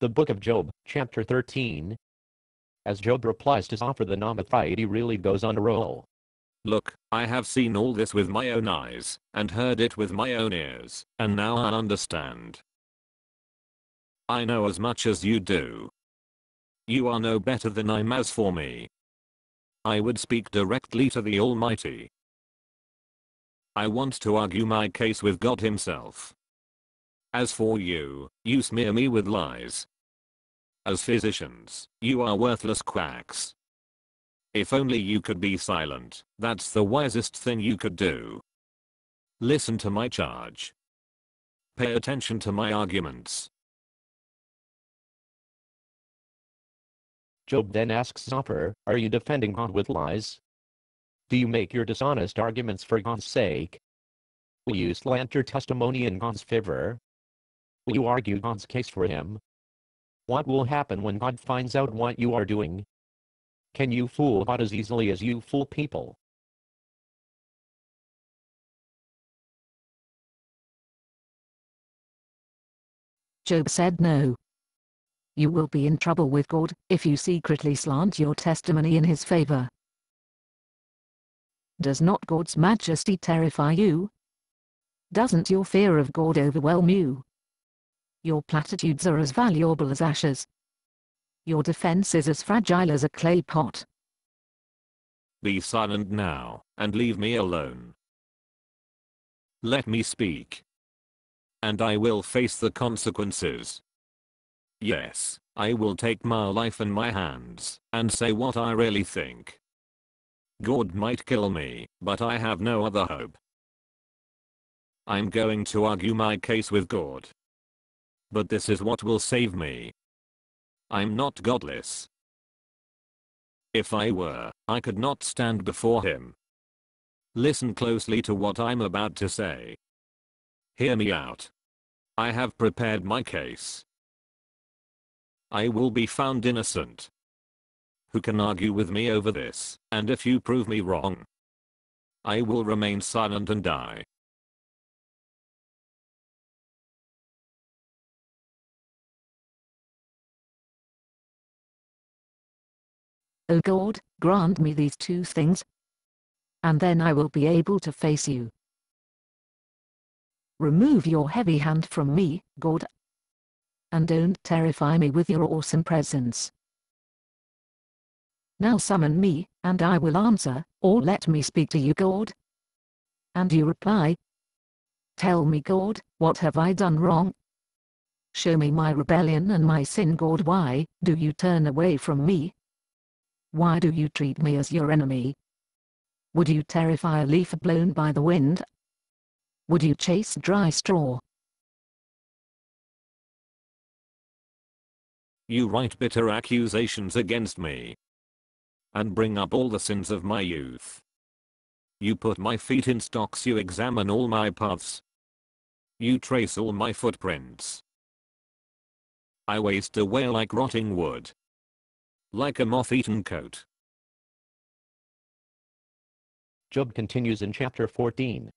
The Book of Job, Chapter 13. As Job replies to Zophar the Naamathite, he really goes on a roll. Look, I have seen all this with my own eyes, and heard it with my own ears, and now I understand. I know as much as you do. You are no better than I am. As for me, I would speak directly to the Almighty. I want to argue my case with God Himself. As for you, you smear me with lies. As physicians, you are worthless quacks. If only you could be silent, that's the wisest thing you could do. Listen to my charge. Pay attention to my arguments. Job then asks Zophar, are you defending God with lies? Do you make your dishonest arguments for God's sake? Will you slant your testimony in God's favor? Will you argue God's case for Him? What will happen when God finds out what you are doing? Can you fool God as easily as you fool people? Job said no. You will be in trouble with God if you secretly slant your testimony in His favor. Does not God's majesty terrify you? Doesn't your fear of God overwhelm you? Your platitudes are as valuable as ashes. Your defense is as fragile as a clay pot. Be silent now, and leave me alone. Let me speak. And I will face the consequences. Yes, I will take my life in my hands, and say what I really think. God might kill me, but I have no other hope. I'm going to argue my case with God. But this is what will save me. I'm not godless. If I were, I could not stand before Him. Listen closely to what I'm about to say. Hear me out. I have prepared my case. I will be found innocent. Who can argue with me over this? And if you prove me wrong, I will remain silent and die. O God, grant me these two things, and then I will be able to face you. Remove your heavy hand from me, God, and don't terrify me with your awesome presence. Now summon me, and I will answer, or let me speak to you, God. And you reply. Tell me, God, what have I done wrong? Show me my rebellion and my sin, God. Why do you turn away from me? Why do you treat me as your enemy? Would you terrify a leaf blown by the wind? Would you chase dry straw? You write bitter accusations against me, and bring up all the sins of my youth. You put my feet in stocks. You examine all my paths. You trace all my footprints. I waste away like rotting wood, like a moth-eaten coat. Job continues in chapter 14.